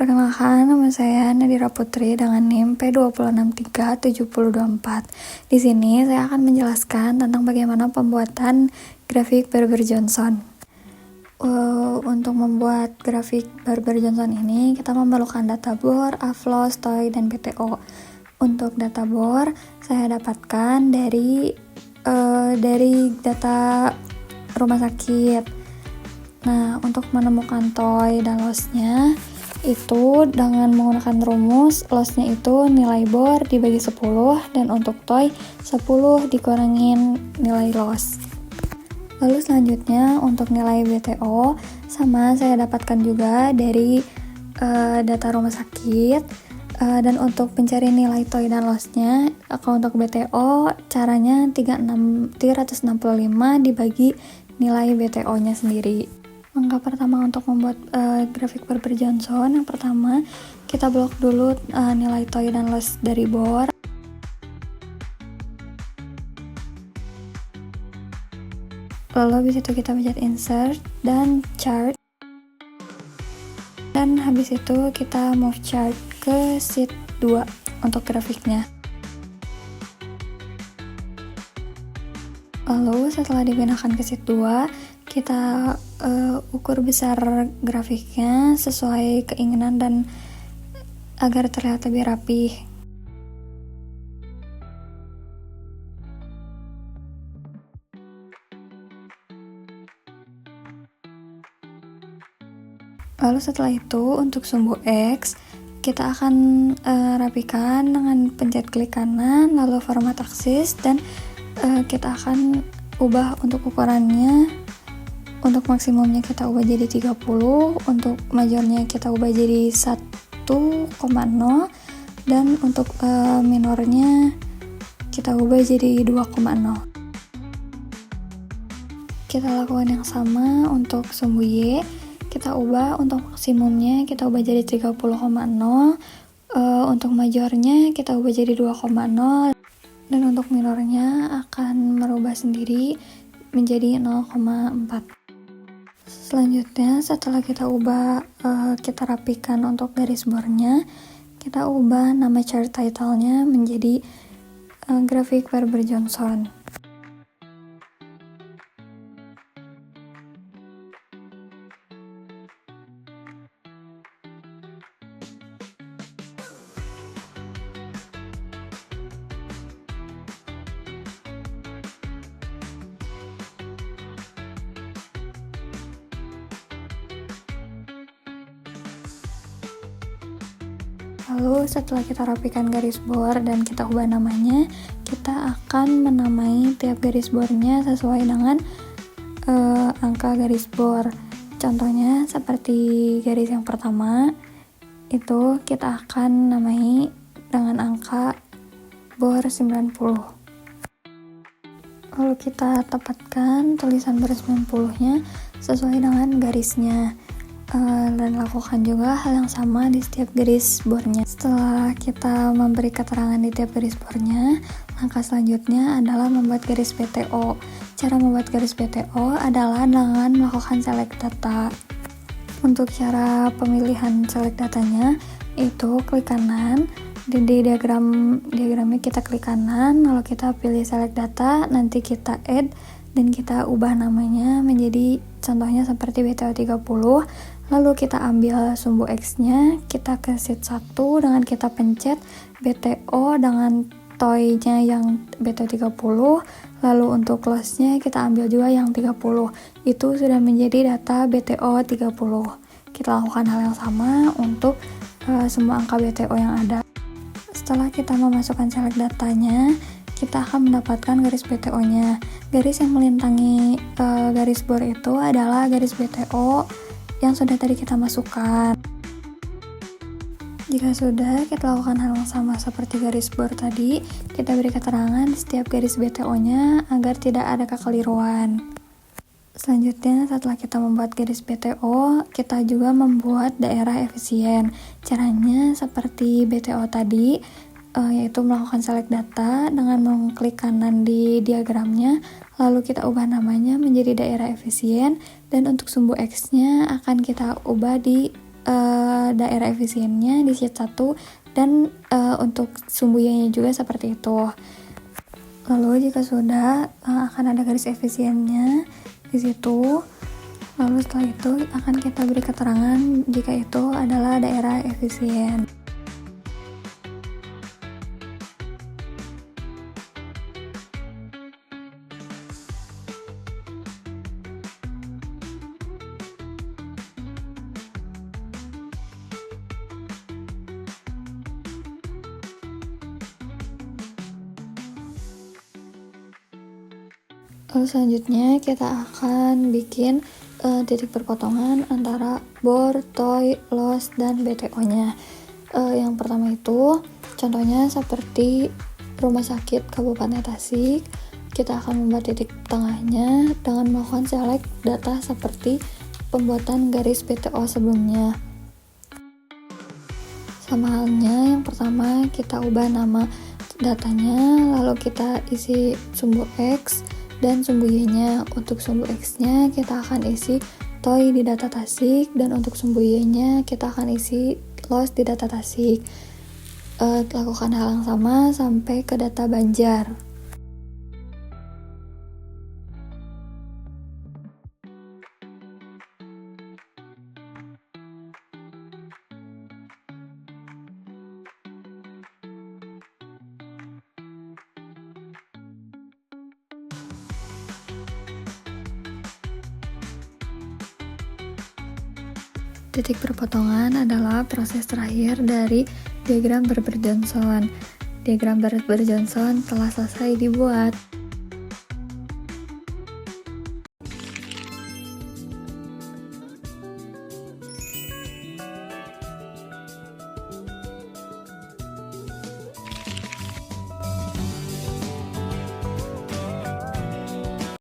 Perkenalkan, nama saya Nadira Putri dengan NIM P2637024. Di sini saya akan menjelaskan tentang bagaimana pembuatan grafik Berber-Johnson. Untuk membuat grafik Berber-Johnson ini, kita memerlukan databor, aflos, toy, dan PTO. Untuk databor, saya dapatkan dari data rumah sakit. Nah, untuk menemukan toy dan lossnya, itu dengan menggunakan rumus lossnya itu nilai bor dibagi 10 dan untuk toy 10 dikurangin nilai loss. Lalu selanjutnya untuk nilai BTO sama saya dapatkan juga dari data rumah sakit, dan untuk pencari nilai toy dan lossnya untuk BTO caranya 365 dibagi nilai BTO nya sendiri. Langkah pertama untuk membuat grafik Berber-Johnson, yang pertama kita blok dulu nilai toy dan loss dari bor. Lalu habis itu kita pencet insert dan chart. Dan habis itu kita move chart ke sheet 2 untuk grafiknya. Lalu setelah dipindahkan ke sheet 2, kita ukur besar grafiknya sesuai keinginan dan agar terlihat lebih rapi. Lalu setelah itu untuk sumbu X kita akan rapikan dengan pencet klik kanan lalu format aksis, dan kita akan ubah untuk ukurannya. Untuk maksimumnya kita ubah jadi 30, untuk majornya kita ubah jadi 1,0, dan untuk minornya kita ubah jadi 2,0. Kita lakukan yang sama untuk sumbu Y, kita ubah untuk maksimumnya kita ubah jadi 30,0, untuk majornya kita ubah jadi 2,0, dan untuk minornya akan merubah sendiri menjadi 0,4. Selanjutnya setelah kita ubah, kita rapikan untuk garis bornya, kita ubah nama chart title-nya menjadi grafik Berber-Johnson. Lalu setelah kita rapikan garis bor dan kita ubah namanya, kita akan menamai tiap garis bornya sesuai dengan angka garis bor. Contohnya seperti garis yang pertama, itu kita akan namai dengan angka bor 90. Lalu kita tepatkan tulisan bor 90-nya sesuai dengan garisnya. Dan lakukan juga hal yang sama di setiap garis bornya. Setelah kita memberi keterangan di tiap garis bornya, langkah selanjutnya adalah membuat garis PTO. Cara membuat garis PTO adalah dengan melakukan select data. Untuk cara pemilihan select datanya, itu klik kanan, di diagramnya kita klik kanan, lalu kita pilih select data, nanti kita add, dan kita ubah namanya menjadi contohnya seperti BTO 30. Lalu kita ambil sumbu X-nya, kita ke sheet 1 dengan kita pencet BTO dengan toy-nya yang BTO 30. Lalu untuk loss-nya kita ambil juga yang 30. Itu sudah menjadi data BTO 30. Kita lakukan hal yang sama untuk semua angka BTO yang ada. Setelah kita memasukkan select datanya, kita akan mendapatkan garis BTO-nya. Garis yang melintangi garis bor itu adalah garis BTO yang sudah tadi kita masukkan. Jika sudah, kita lakukan hal yang sama seperti garis bor tadi, kita beri keterangan di setiap garis BTO-nya agar tidak ada kekeliruan. Selanjutnya, setelah kita membuat garis BTO, kita juga membuat daerah efisien. Caranya seperti BTO tadi, yaitu melakukan select data dengan mengklik kanan di diagramnya, lalu kita ubah namanya menjadi daerah efisien, dan untuk sumbu X-nya akan kita ubah di daerah efisiennya di sheet 1 dan untuk sumbu Y-nya juga seperti itu. Lalu jika sudah akan ada garis efisiennya di situ. Lalu setelah itu akan kita beri keterangan jika itu adalah daerah efisien. Lalu selanjutnya kita akan bikin titik perpotongan antara bor, toy, loss, dan BTO-nya. Yang pertama itu contohnya seperti Rumah Sakit Kabupaten Tasik. Kita akan membuat titik tengahnya dengan melakukan select data seperti pembuatan garis BTO sebelumnya. Sama halnya yang pertama kita ubah nama datanya, lalu kita isi sumbu X dan sumbu Y-nya. Untuk sumbu X-nya kita akan isi toy di data Tasik, dan untuk sumbu Y-nya kita akan isi loss di data Tasik. Lakukan hal yang sama sampai ke data Banjar. Titik perpotongan adalah proses terakhir dari diagram Berber-Johnson. Diagram Berber-Johnson telah selesai dibuat.